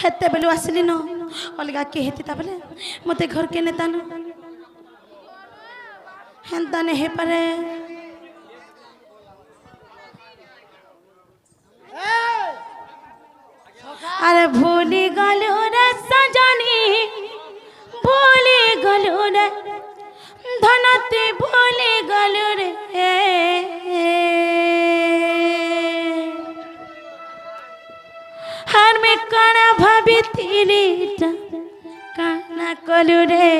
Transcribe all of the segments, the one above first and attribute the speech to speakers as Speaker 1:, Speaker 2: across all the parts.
Speaker 1: हेते बेलू आसली न अलगा के हेती ता बेले मते घर के नेता न हेंता ने हे पारे अरे भूली गलू रे सजनी भूली गलू रे धनती भूली गलू रे हर में काना भाभी तेरी काना कलू रे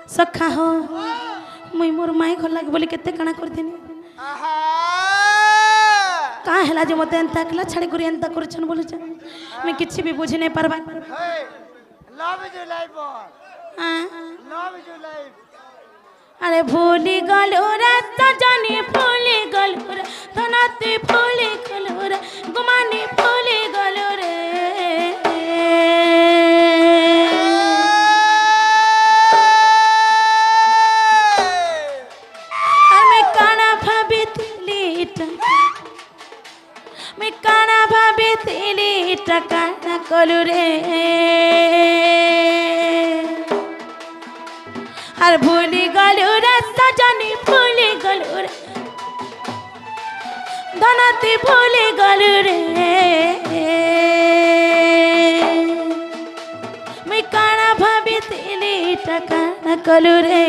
Speaker 1: सखा हो मुई मोर माई घर लागे बोली केते काना कर देनी का हला जे मते एंता कला छाड़ी करी एंता करछन बोले छ मैं किछि भी बुझी नहीं परबा
Speaker 2: love is your life love is your life
Speaker 1: अरे भूली गलो रे सजनी भूली गलो रे धनती भूली गलो रे गुमानी भूली गलो रे मैं काना भाभी तेली टकाना कलू रे हर भूली गलू रे सजनी भूली गलू रे धनती भूली गलू रे मैं काना भाभी तेली टकाना कलू रे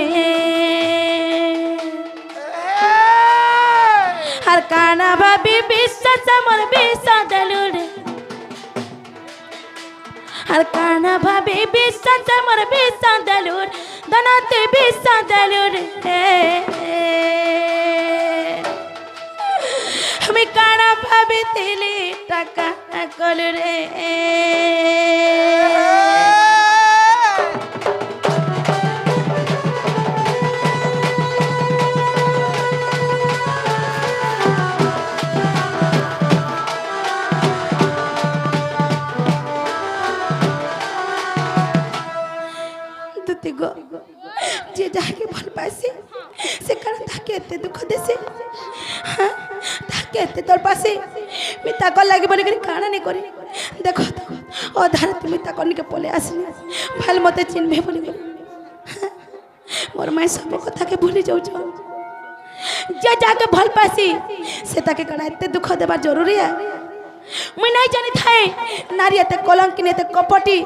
Speaker 1: हर काना भाभी विश्वास मोर विश्वास दलू रे हर काना भाभी विश्वास मोर विश्वास दलू रे धनते विश्वास दलू रे हमें काना भाभी तेली टका कलू रे जे जाके भल पासी से कारण ताके एते दुख देसे हां ताके एते तोर पासी मिता को लागे बोले करी काना नहीं करी देखो तो ओ धारती मिता कोनी के पले आसनी भल मते चिन्हे बोली करी मोर माई सब कथा के भूली जाउ छ जे जाके भल पासी से ताके काना एते दुख देबा जरूरी है मुई नहीं जानी थाए नारी एते कलंकिन एते कपटी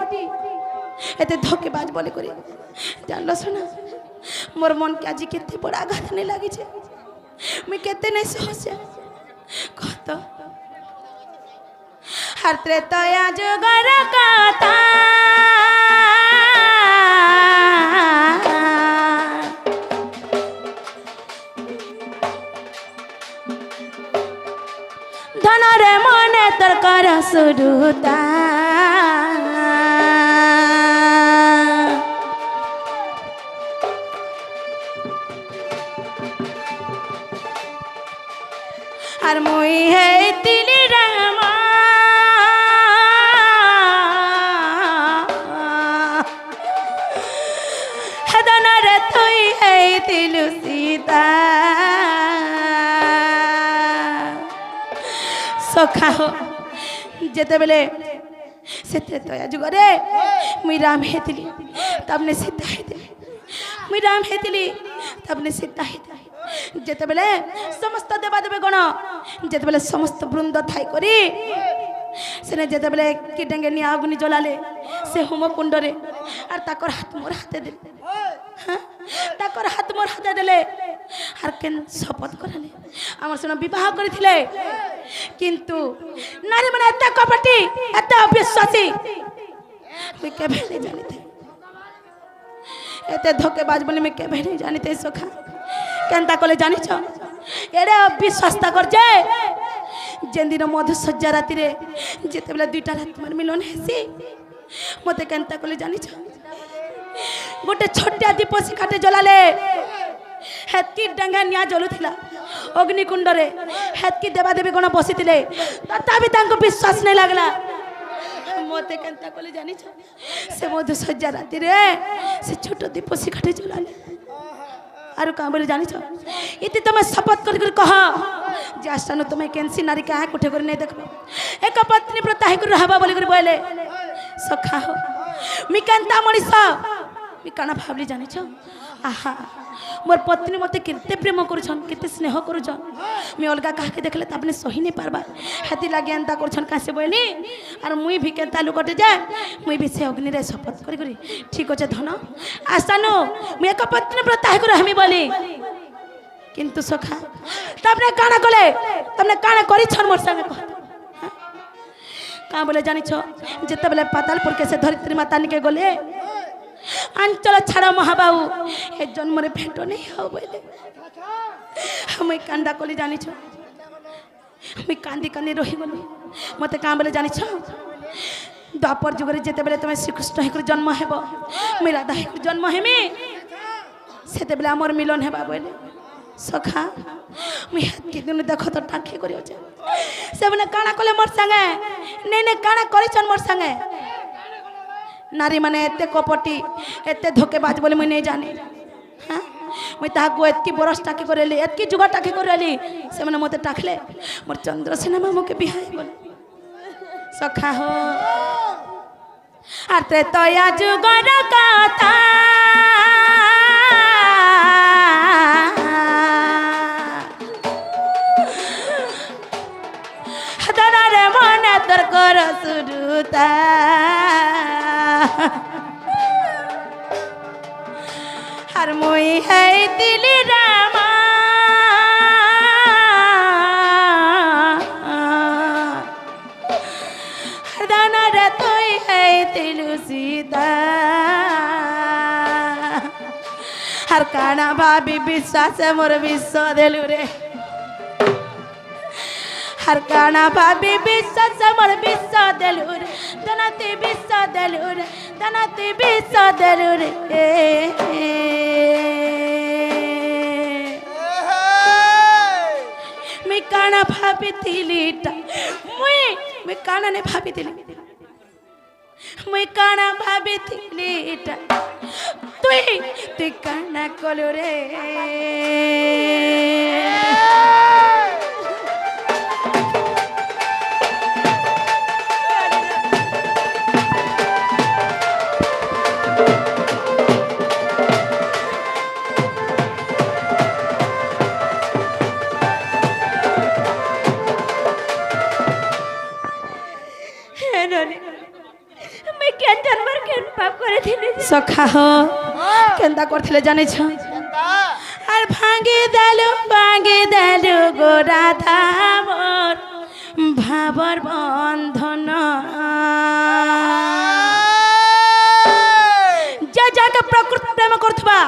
Speaker 1: एते धोखेबाज बोले करी जानलो सुना मोर मन के आज केते बड़ा आघात नहीं लागी छे मैं केते नहीं सहस कहत हर त्रेतया जुगर कथा धन रे मने तर कर सुरुता আর মই হে তিলি রামা হেদনার তুই হে তিলু সীতা সখা হো যেতে বেলে সেতে তয়া যুগরে মুই রাম হেতিলি তবনে সীতা হেতিলি মুই রাম হেতিলি তবনে সীতা হেতিলি যেতে বেলে সমস্ত দেবাদেবী গণ যেতে বেলে সমস্ত বৃন্দ থাই করি সেনে যেতে বেলে কীটাঙ্গে নিয়ে আগুনি জ্বলালে সে হোমকুণ্ডরে আর তাকর হাত মোর হাতে দিলে হ্যাঁ তাকর হাত মোর হাতে দিলে আর কেন শপথ করালে আমার সঙ্গে বিবাহ করেছিলে কিন্তু নারী মানে এত কপটি এত অবিশ্বাসী তুই কেবে নেই জানিতে এতে ধোকেবাজ বলে আমি কেবে নেই জানিতে সখা কেনতা কলে জানিছ এড়ে অবিশ্বাসতা করছে যেদিন মধুসজ্জা রাতিরে যেতেবেলে দুইটা রাত আমার মিলন হেসি মতে কেনতা কলে জানিছ গোটে ছোটিয়া দীপ শিখাটে জ্বলালে হেতকি ডাঙ্গা নিয়া জ্বলুলা অগ্নিকুণ্ডরে হেতকি দেবাদেবী গণ বসিলে তথাপি তাঙ্কু বিশ্বাস নাই লাগলা মতে কেনতা কলে জানিছ সে মধুসজ্জা রাতিরে সে ছোট দীপ শিখাটে জ্বলালে আর কাঁ বলে জানিছ ইতি তুমি শপথ করি করি কহ যে আসানো তুমি কেনসি নারী কে আঁক উঠে করে নেই দেখব এক পত্নী ব্রতা হয়ে করে রহবা বলি করে বলে সখা হো মি কেনতা মনিষ মি কানা ভাবলি জানিছ আহা মোর পত্নী মতে কেতে প্রেম করছন কেতে স্নেহ করছন আমি অলগা কাহাকে দেখলে তা আপনি সহি নেই পারবা হাতি লাগি এন্তা করছন কাছে বইলি আর মুই ভি কেনতা লুকটে যা মুই ভি সে অগ্নিরে শপথ করি করি ঠিক আছে ধন আসানো মুই এক পত্নী ব্রতা হয়ে করে আমি বলি কিন্তু সখা তাপরে কানা কলে তুমি কানা করিছন মোর সঙ্গে কহ কাঁ বলে জানিছ যেতবেলে পাতালপুরকে সে ধরিত্রী মাতা নিকে গলে আঞ্চল ছাড়া মহাবাবু এ জন্মরে ভেট নেই হও বলে আমি কান্দা কলি জানিছ আমি কান্দি কান্দি রহিগলি মতে কাঁ বলে জানিছ দ্বাপর যুগরে যেতবেলে তুমি শ্রীকৃষ্ণ হয়ে জন্ম হেব আমি রাধা হয়ে জন্ম হেমি সেতবেলে আমার মিলন হেবা বলে সখা মুই হাতকে দিন দেখো তো টাকি করি আছে সেবনে কানা কলে মোর সঙ্গে নেই নেই কানা করিছন মোর সঙ্গে নারী মানে এতে কপটি এতে ধোকেবাজ বলে মুই নেই জানি হ্যাঁ মুই তাহাকে এতকি বরস টাকি করেলি এতকি যুগ টাকি করেলি সেমানে মতে টাকলে মোর চন্দ্রসেনা মামুকে বিহাই বলে সখা হো আর ত্রেতয়া যুগর কথা দাদারে মনে তোর কর শুরুতা আর মুই হাই দিলি রামা দানারে তুই হাই দিলু সীতা আর কানা ভাবি বিশ্বাসে মোর বিশ্ব দেলু রে हर काना भाभी विश्व समर विश्व देलुर दनाते विश्व देलुर दनाते विश्व देलुर मैं काना भाभी थिलीटा मैं काना ने भाभी थिली मैं काना भाभी थिलीटा तुई काना कोलो रे सखा हो केंदा करथिले जाने छ আর ভাঙে দেলু গোরা ধামর ভাবর বন্ধন যা যাকে প্রকৃত প্রেম করথবা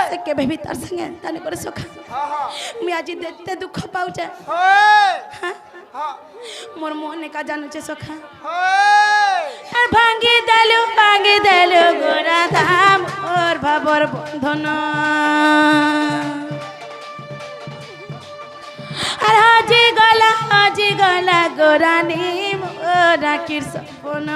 Speaker 1: সে কেবে ভি তার সঙ্গে তানে করে সখা আমি আজি দেখতে দুঃখ পাউছে হ্যাঁ মোর মনে কা জানুছে সখা আর ভাঙে দেলু গোরা ধাম ওর ভাবর বন্ধন আর আজি গলা গোরানি মোরা কির সপন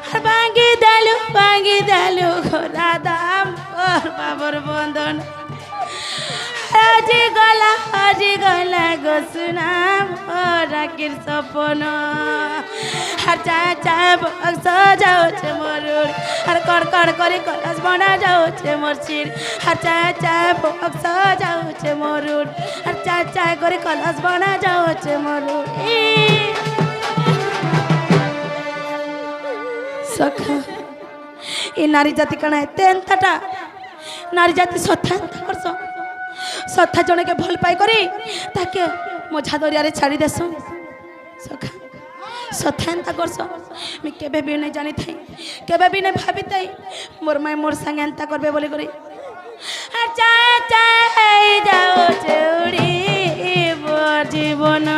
Speaker 1: আর ভাঙে দেলু গোরা ধাম ওর ভাবর বন্ধন আজি গলা গোসুনাম রাখির সপন আর চা বক্স যাচ্ছে মরুর আর কড় করে কলস বনা যাচ্ছে মোর শির আর চা বক্স যাচ্ছে মরুর আর চা করে কলস বনা যাচ্ছে মরুর সখা এই নারী জাতি কানা এতে এন্তাটা নারী জাতি সথা এন্তা করছ সথা জনকে ভাল পাই করি তাকে মঝা দরিয়ারে ছাড়ি দেস সখা সথা এন্তা করছ আমি কেবে বি নাই জানি থাই কেবে বি নাই ভাবি তাই মোর মাই মোর সঙ্গে এন্তা করবে বলে করি আর চা যাও চৌড়ি জীবন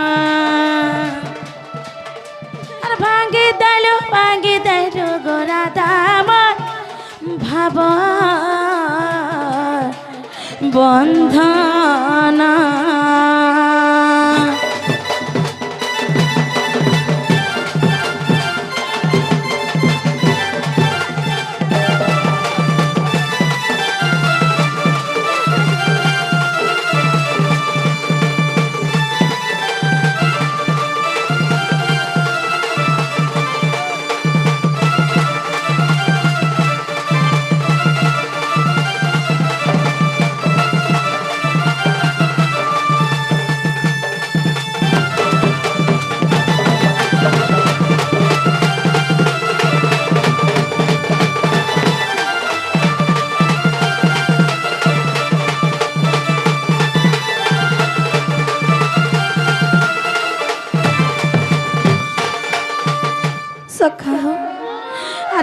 Speaker 1: আর ভাঙি দেলু গোরা দাম ভাব বন্ধনা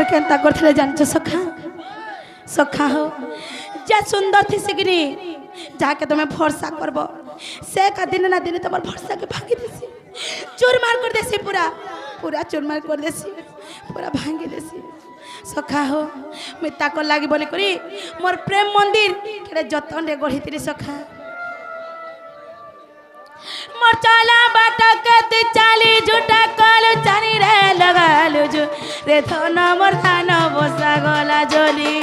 Speaker 1: केनता करथिले जानछ सखा सखा हो जे सुंदर थी सिगनी जाके तुम्हें भरोसा करबो से का दिन ना दिन तुम्हार भरोसा के भांगी देसी चूरमार कर देसी पूरा पूरा चूरमार कर देसी पूरा भांगी देसी सखा हो मिता को लागी बोली करी मोर प्रेम मंदिर केड़े जतन रे गढ़ी तिरी सखा मोर चला बाटा कति चाली झूठा कलु चानी रे लगालु जो रे धन मोर धान बसा गला जली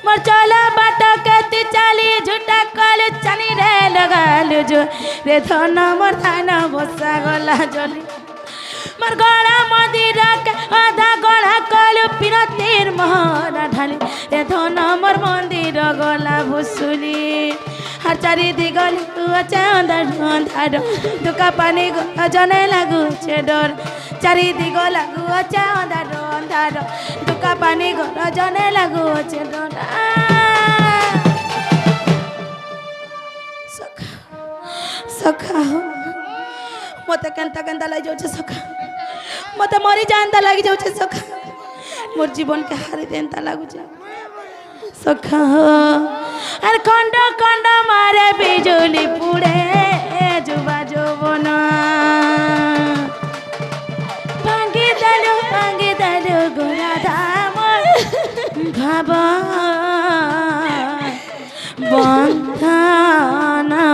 Speaker 1: मोर चला बाटा कति चाली झूठा कलु चानी रे लगालु जो रे धन मोर धान बसा गला जली मोर गड़ा मंदिर आधा गड़ा कलु पिरतीर महरा ढाली रे धन मोर मंदिर गला भुसुली हर चारि दिगल अंधार अंधार दुका पानी जने लागू छे डर चारि दिग लागू अंधार अंधार दुका पानी जने लागू छे डर सखा सखा हो मते केनता केनता लग जाऊ सखा मते मरी जानता लगी जाऊ सखा मोर जीवन के हारी देनता लागू सखा हो अरे खंड खंड मारे बिजुली पुड़े जुबा जोबना भांगी दलु गोरा धाम भाबा बंधना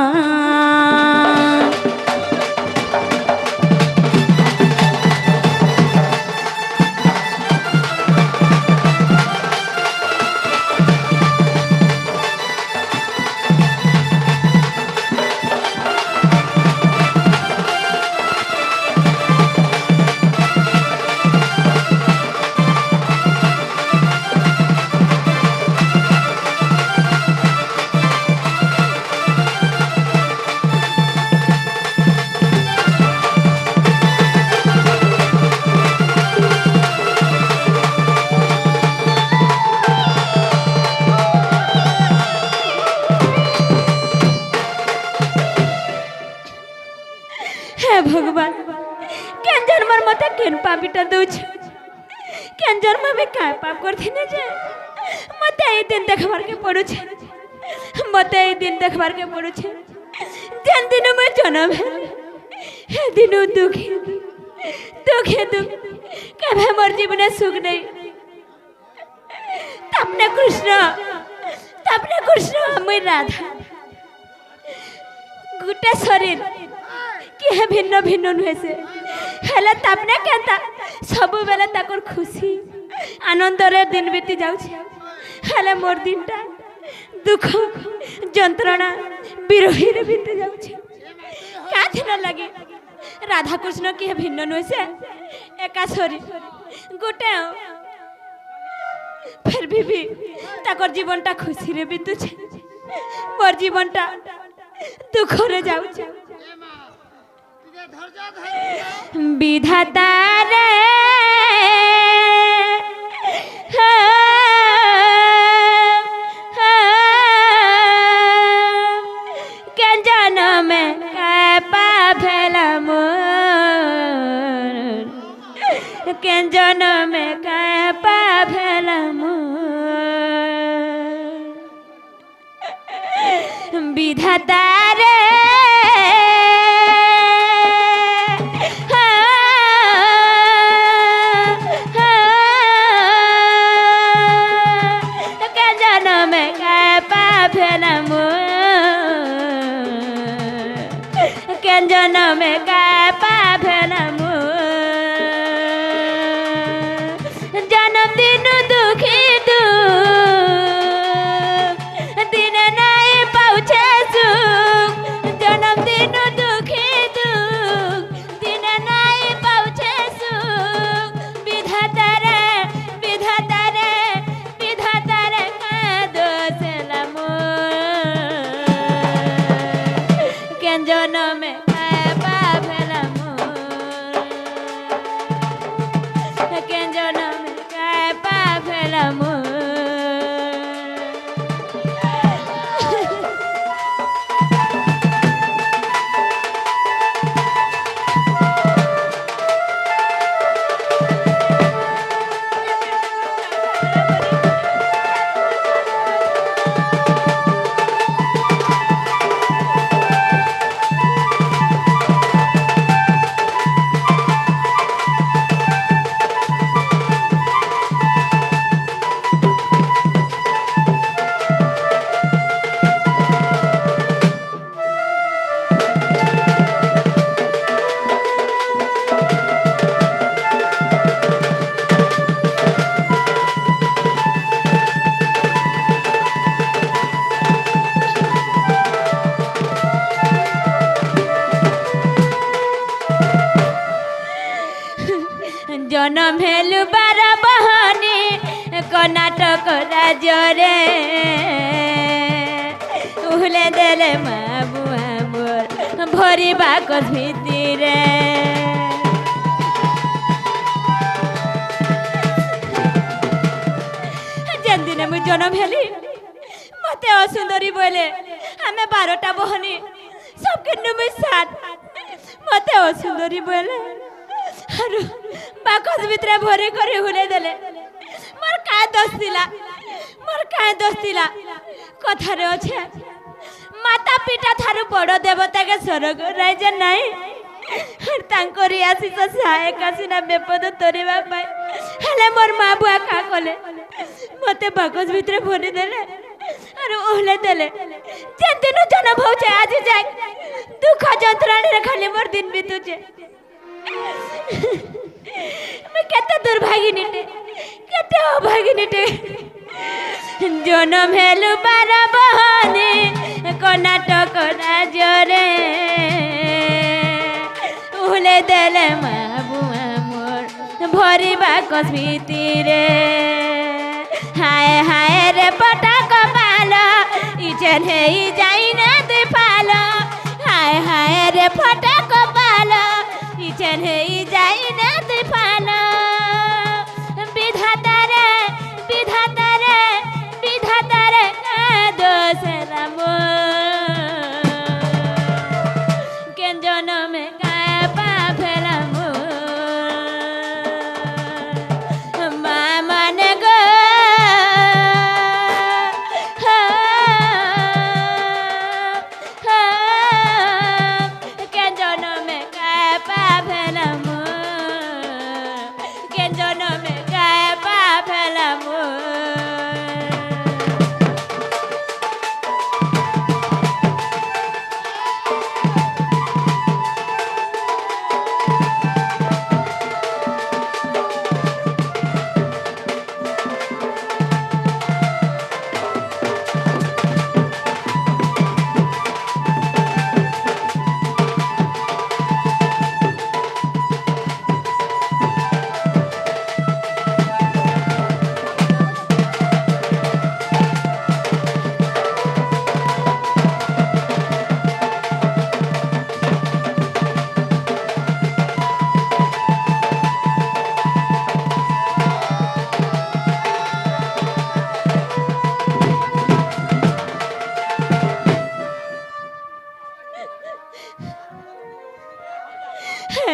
Speaker 1: भगवान केन जन्मर मते केन पापिटा दउछ केन जन्म में काय पाप करथिने जे मते ए दिन देखबार के पड़ू छे मते ए दिन देखबार के पड़ू छे जेन दिन में जन्म है हे दिन दुखी दुखी दुख कभे मोर जीवन सुख नहीं तपने कृष्ण मैं राधा गुटे शरीर कि भिन्न भिन्न नुहे से हेले तापने केनता सब बेले ताकर खुशी आनंद रे दिन बीती जाउछ हेले मोर दिनटा दुख जंत्रणा विरही रे बीती जाउछ काथे न लगे राधा कृष्ण कि भिन्न नुहे से एका शरीर गुटे फिर भी ताकर जीवनटा खुशी रे बीतुछ मोर जीवनटा दुख रे जाउछ विधाता रे के जन्म के पाभेल मोर के जन्म के पाभेल मोर विधाता रे जन्म का पाभन जन्म दिन दुखी दिन नहीं पहुँचे सुख
Speaker 3: জনম হেলু বার বহনি কর্ণাটক রাজ্যরে উহলে দেলে মা বুয়া মোর ভরিবা কস ভিতরে যেন দিনে মু জনম হেলি মতে অসুন্দরী বলে আমি 12টা বহনি সবকে নুমি সাত মতে অসুন্দরী বলে আর বাকস ভিতরে ভরে করে হুলে দেলে মোর কায় দোষ ଥିଲା কথারে আছে মাতা পিতা ঠারু বড় দেবতাকে স্বর্গ রাজ্য নাই তাঙ্করি আশিষ সহায়ক আসিনা বিপদ তরিবা পাই হেলে মোর মা বুয়া কা কলে মতে বাকস ভিতরে ভরি দেলে আর ওহলে দেলে যে দিন জনম হচ্ছে আজ যাই দুঃখ যন্ত্রণারে খালি মোর দিন বিতুছে मैं केते दुर्भागिनीटे केते अभागिनीटे जन्म हेलु बार बहनी कर्णाटक राज्यरे उहले देले मा बुआ मोर भरिबा कस भितरे हाय हाय रे पटा कपाल इचन हेई जाई ना दे पाल हाय हाय रे पटा कपाल इचन हेई जाई ना दे पाल विधाता रे दोष राम के जन्म काय पाफेला मो मा मन गो के जन्म काय पाफेला मो के जन्म काय पाफेला मो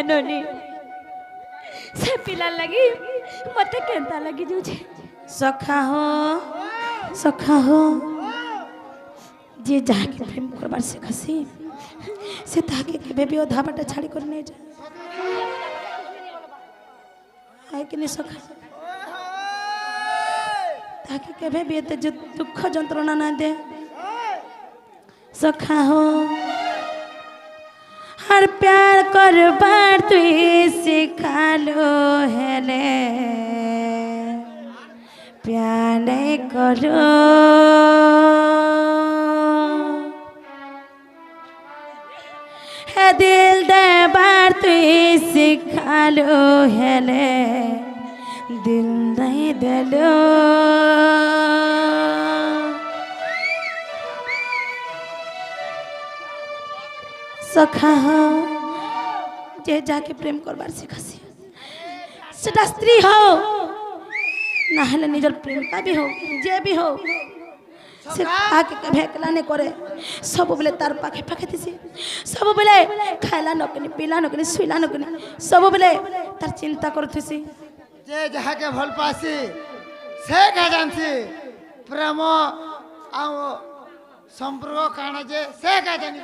Speaker 3: ननी से पिला लगी मते केंता लगी जुझे
Speaker 1: सखा हो जे जाके प्रेम करबार सिखासी से ताके केबे भी अधा बाटा छाड़ी कर नहीं जा आय कि नहीं सखा ताके केबे भी एते दुख जंत्रणा ना दे सखा हो हर प्यार करबार तुई सिखालो हेले प्यार नहीं करो है दिल देबार तुई सिखालो हेले दिल नहीं देलो सखा हो जे जाके प्रेम करबार सिखासी सेटा स्त्री हो ना हेले निजर प्रेमिका भी हो जे भी हो से आके केभे एकला ने करे सब बेले तार पाखे पाखे थिसी सब बेले खाइला नकनी पीला नकनी सुइला नकनी सब बेले तार चिंता करथिसी
Speaker 2: जे जाके भल पासी से का जानसी प्रेम आ संपर्क काना जे से का जानी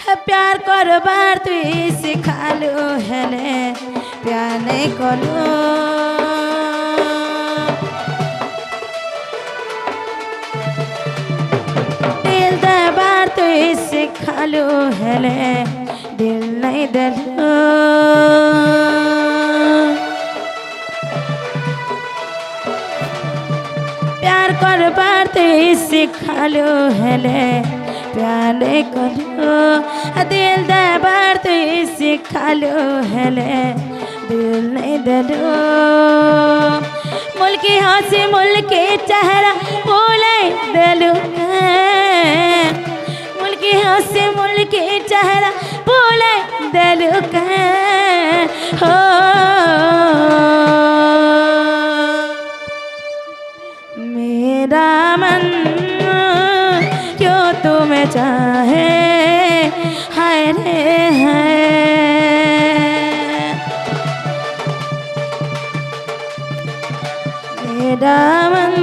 Speaker 1: है प्यार करबार तुई सिखालो हेले प्यार नहीं करो दिल देबार तुई सिखालो हेले दिल नहीं देलो प्यार करबार तुई सिखालो हेले प्यार नहीं करो दिल देबार तुई सिखालो हेले दिल नहीं दे मुल्की हंसी मुल्की चेहरा भूले दिलू मुल्की हंसी मुल्की चेहरा भूले दिलू हो मेरा मन क्यों तुम्हें चाहे हाय रे हाय मेरा मन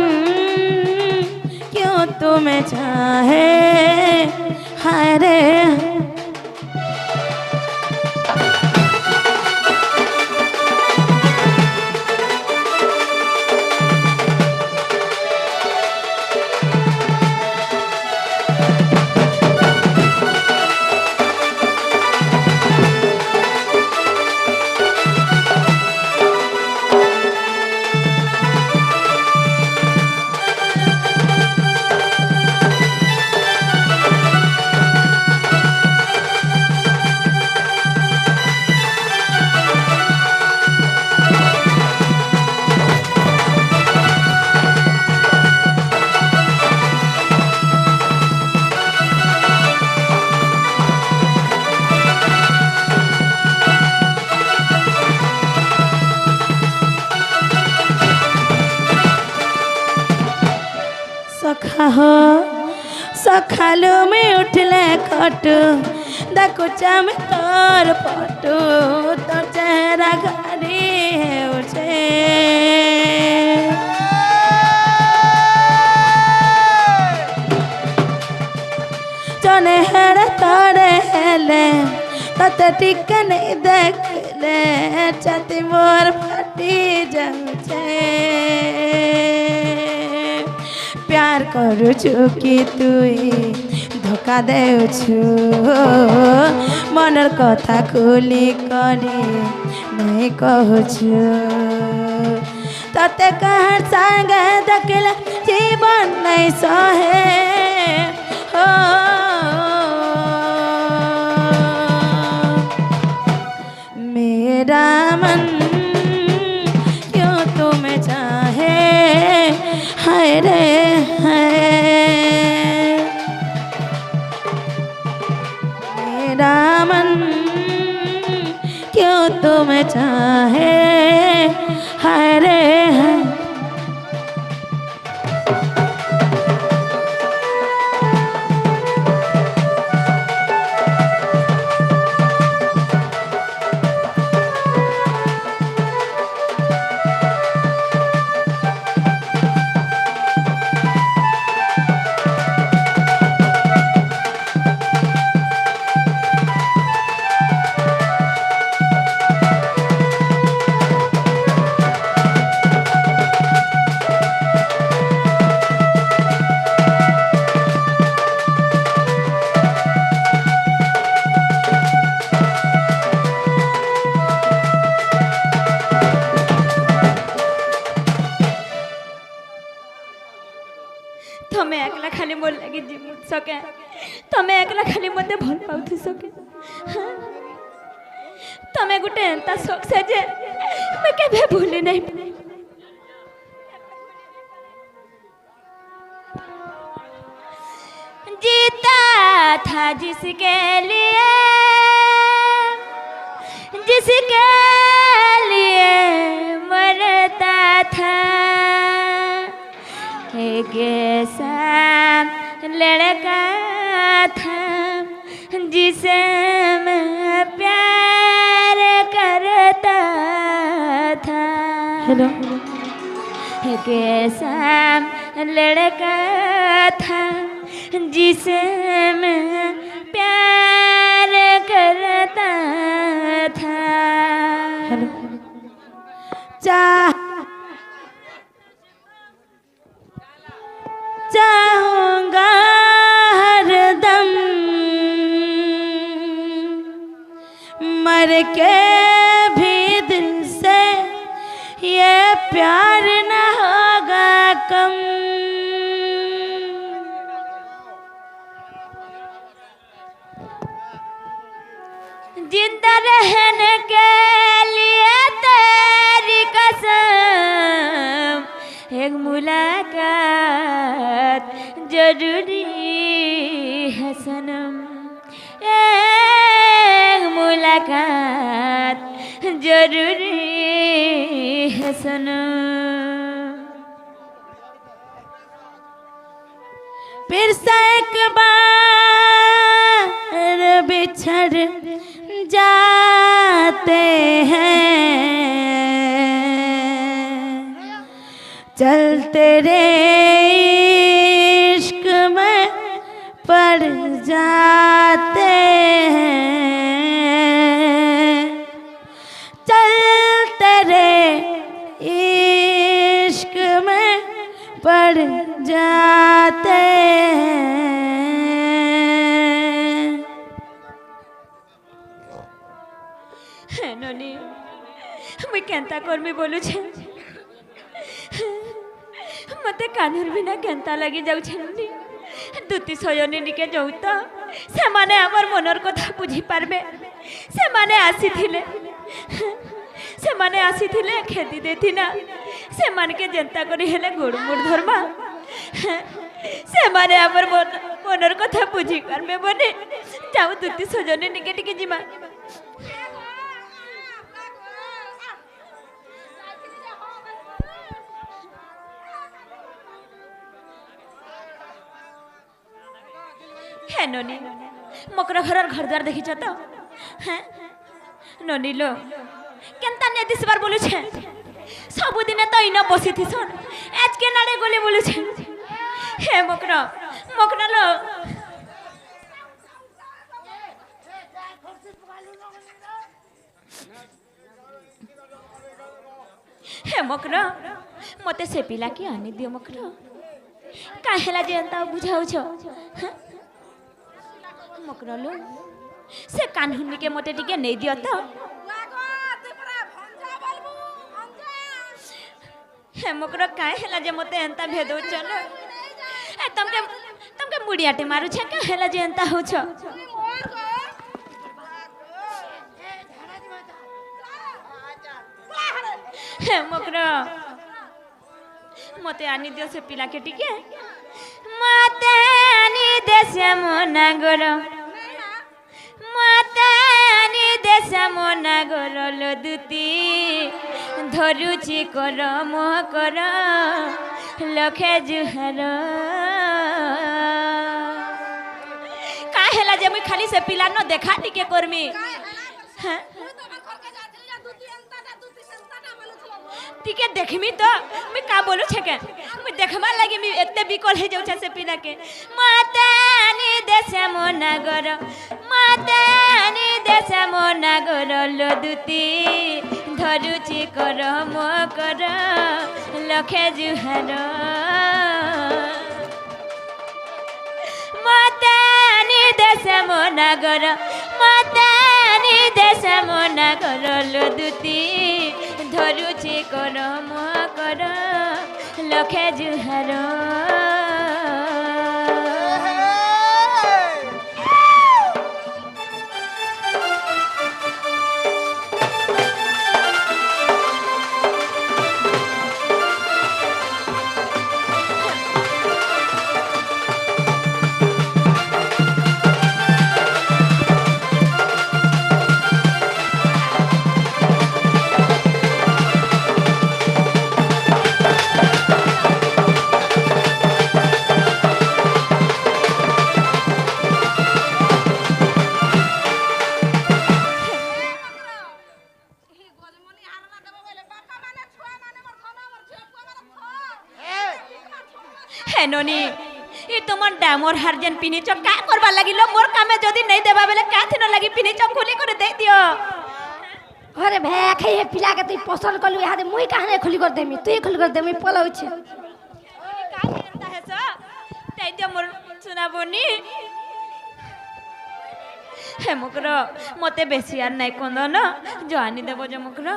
Speaker 1: क्यों तुम्हें चाहे हाय रे सखा हो सखालू में उठले खटू देखो चम तोर पटू तोर चेहरा गाड़ी उठे चने हेड़ तोड़े हेले तते टिक नहीं देखले छाती मोर फटी जाऊचे प्यार करू कि तुई धोखा देउछु मनर कथा खुली करी नहीं कहछु तते कहर संग देखले जीवन नहीं सहे हो मेरा मन क्यों तुम्हें चाहे हाय रे हाय मेरा मन क्यों तुम्हें चाहे हाय रे हाय तमे एकला खाली मोर लगी जीव सके तमे एकला खाली मते भल पाउथि सके तमे गुटे एंता शौक से जे मैं केबे भूली नहीं जीता था जिसके लिए मरता था एक ऐसा लड़का था जिसे मैं प्यार करता था हेलो एक ऐसा लड़का था जिसे मैं प्यार करता था हेलो चाहूंगा हरदम मर के भी दिल से ये प्यार न होगा कम जिंदा रहने के लिए
Speaker 3: जरूरी है सनम एक मुलाकात जरूरी है सनम।
Speaker 1: फिर से एक बार बिछड़ जाते हैं चलते रे इश्क में पड़ जाते हैं चलते रे इश्क में पड़ जाते
Speaker 3: हैं ननी मुई केंता करमी बोलू छे मते कानर बिना केंता लगी जाऊ छे ननी दुती सयनी निके जाऊ तो से माने हमर मनर कथा बुझी पारबे से माने आसी थिले खेती देती ना से मान के जनता करी हेले गोड़ मोड़ धर्मा से माने हमर मनर कथा बुझी पारबे बने जाऊ दुती सजनी निके टिके जिमा। है ननी मकरा घर घरदार देखी तो हैं ननी लो केनता ने दिसबार बोलू छे सबुदिने तो इना बसी थी सन आज के नाडे गले बोलू छे हे मकरा मकरा लो हे मकरा मते से पिला की आनी दियो मकरा काहेला जे अंता बुझाउ छो मकरा लो से कान्हुनी के मते टिके नहीं दियो तो हे मकरा काहे हेला जे मते अंता भेदो चलो ए तमके मुड़ियाटे मारू छे का हेला जे अंता हो छो हे मकरा मते आनी दियो से पिला के टिके मते आनी देसे मोना गोरो मते आनी देसे मोना गोरो लो दुती धरुची कर मोह कर लखे जुहार काहेला जे मुई खाली से पिला न देखा टिके करमी हैं टिके देखमी तो मैं का बोलू छे के मैं देखमा लागी मैं एते बिकल हे जाउ छे से पिला के मातानी देसे मोना गर मातानी देसे मोना गर लो दुती धरुची कर मो कर लखे जुहार मातानी देसे मोना गर मातानी देसे मोना गर लो दुती धरुची कर मोह कर लखे जुहार ननी ये तुमन डामर हारजेन पिनी चक का करबा लागिलो मोर कामे जदी नहीं देबा बेले काथि न लागि पिनी चक खुली करे दे दियो
Speaker 4: अरे भैया खाइए पिला के तू पसंद करलु यहाँ मुई कहां खुली कर देमी तू खुली कर देमी पलाउ छे
Speaker 3: का करता है सा तै जे मोर सुनाबोनी हे मकरो मते बेसी यार नहीं कोंदो न जो आनी देबो जे मकरो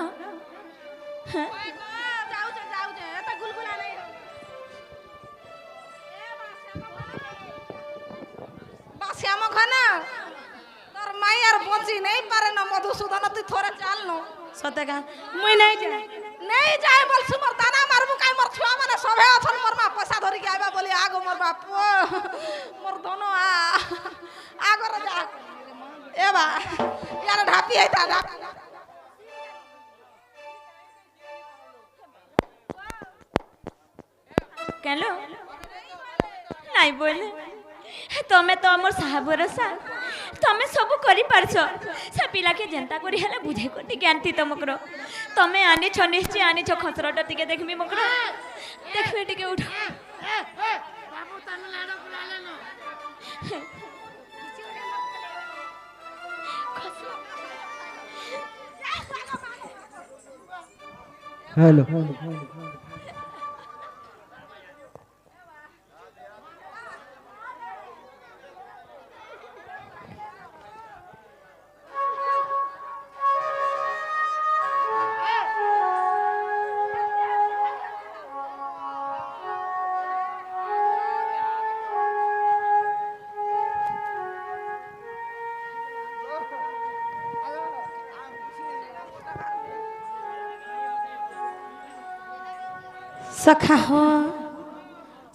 Speaker 5: श्याम खाना तोर মাই আর বঞ্চি নেই পারে না মধুসূদন তুই থরে চাল নো
Speaker 1: সতে কা মুই নাই যা
Speaker 5: নেই যায় বলছু মোর দানা মারবু কাই মোর ছুয়া মানে সবে অথন মোর মা পয়সা ধরি কি আইবা বলি আগো মোর বাপ মোর ধনো আগরে যা এবা ইয়ারে ঢাপি আইতা ঢাপি
Speaker 3: কেন নাই বলে তুমি তো আমার সাহা ভরসা তুমি সবু করি পারছ সে পিলাকে জেন্তা করি হেলে বুঝে কোটি জ্ঞানতি তমকর তুমি আনিছ নিশ্চয় আনিছ খসরটা টিকে দেখবি মকর দেখবি টিকে উঠ
Speaker 6: हेलो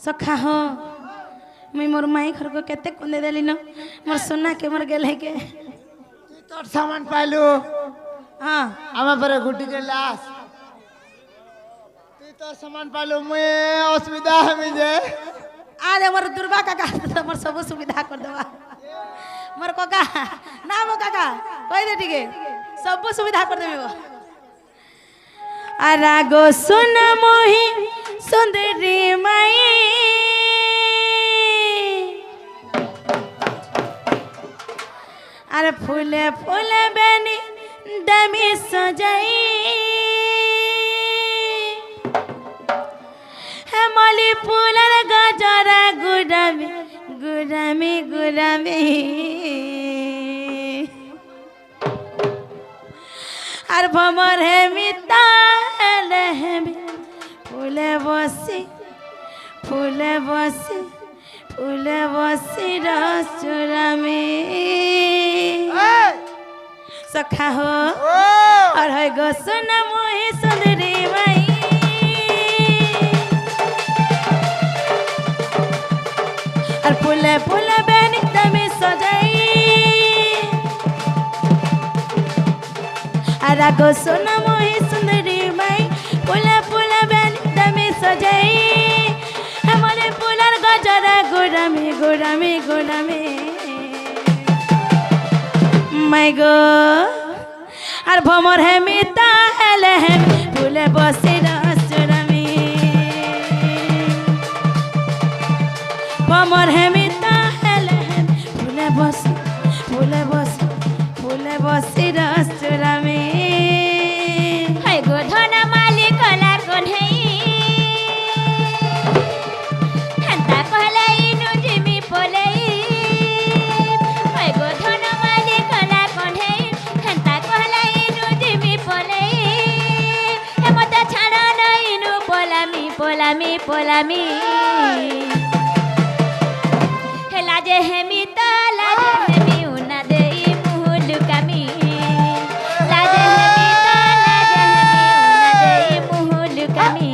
Speaker 1: सखा हो मुई मोर माई घर को केते कुंदे देली न मोर सोना के मोर गेले के
Speaker 2: তুই তোর সামান পাইলু
Speaker 1: हां
Speaker 2: আমার পরে গুটি के लाश তুই তোর সামান পাইলু মুই অসুবিধা আমি যে
Speaker 1: आज मोर दुर्गा काका तो मोर सब सुविधा कर देवा मोर काका ना मो काका कह दे ठीक सब सुविधा कर देबे वो आरागो सुन मोही सुंदरी माई अरे फूले फूले बेनी दमी सजाई हे मली फूलर गजरा गुरामी गुरामी गुरामी আর ভমর হে মিতালে হেমি ফুলে বসি ফুলে বসি ফুলে বসি রসুরামি সখা হো আর হয় গো সোনা মোহি সুন্দরী মাই আর ফুলে ফুলে বেনি তুমি সজাই रागो सोना मोही सुंदरी माई पुला पुला बेनी दमी सजाई हमारे पुलर गजरा गुरामी गुरामी गुरामी माई गो আর ভমর হে মিতা হেলে হে ফুলে বসি রসুরামি ভমর হে মিতা হেলে হে ফুলে বসি ফুলে বসি ফুলে বসি রসুরামি
Speaker 3: হাই গো ধন মালিক লার কোনহেই হেন্তা কহলাই নু জিমি পলেই হাই গো ধন মালিক লার কোনহেই হেন্তা কহলাই নু জিমি পলেই হে মতে ছাড়া নাই নু পোলামি পোলামি পোলামি হে লাজে হেমিতা লাজে হেমি উনা দেই মুহুলুকামি লাজে হেমিতা লাজে হেমি উনা দেই মুহুলুকামি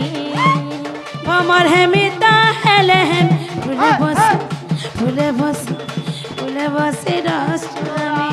Speaker 1: ভমর হে মিতা হেলে হে ফুলে বসি ফুলে বসি ফুলে বসি রসুরামি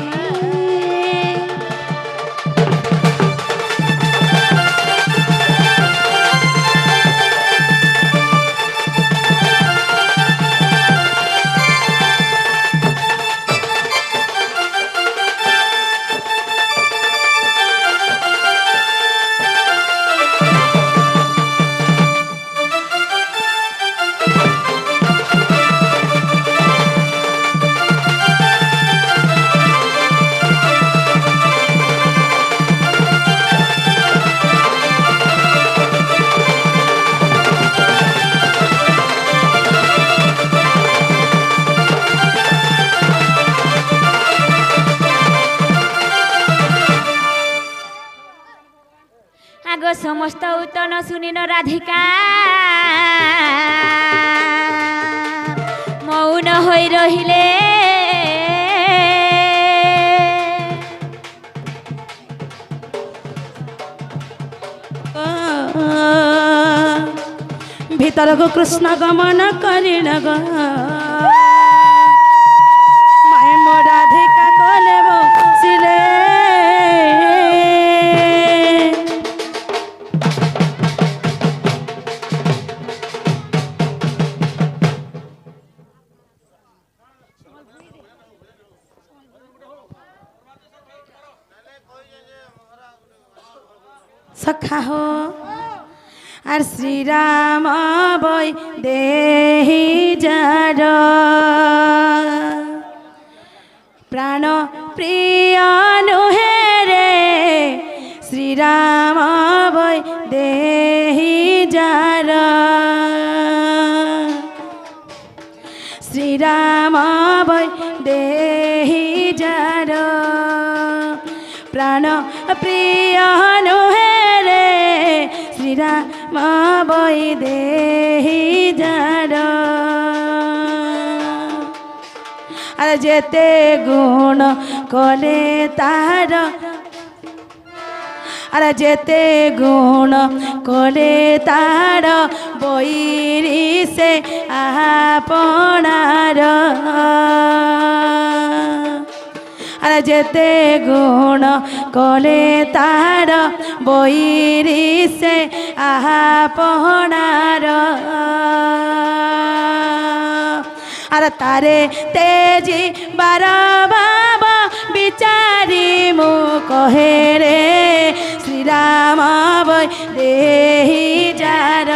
Speaker 3: আগ সমস্ত উতন শুনিন রাধিকা মৌন হই রহিলে
Speaker 1: ভিতরକୁ কৃষ্ণ গমন করিল গো মায়ে মো রাধিকা কোলে বসিলে सखा हो আর শ্রীরাম বই দেহি যার প্রাণ প্রিয় নুহে রে শ্রীরাম বই দেহি যার শ্রীরাম বই দেহি যার প্রাণ প্রিয় নুহে রে শ্রীরাম বই দেহি যার আর যেতে গুণ কলে তার আর যেতে গুণ কলে তার বৈরি সে আপনার আর যেতে গুণ কলে তার বৈরি সে আপনার আর তারে তেজি বার বাবা বিচারি মু কহে রে শ্রীরাম বই দেহি যার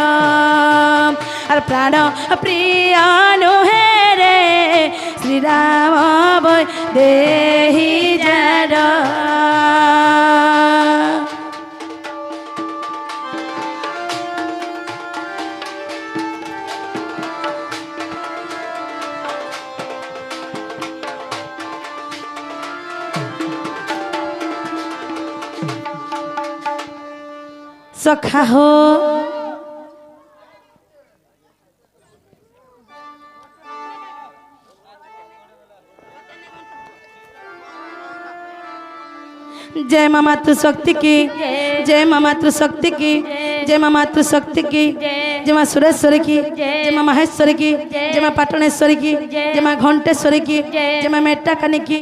Speaker 1: আর প্রাণ প্রিয় নুহে রে শ্রীরাম বই দেহি যার सखा हो जय माँ मातृशक्ति की जय माँ मातृशक्ति की जय माँ मातृशक्ति की जय माँ सुरेश्वरी की जय माँ महेश्वरी की जय माँ पाटनेश्वरी की जय माँ घंटेश्वरी की जय माँ मेट्टाकानी की।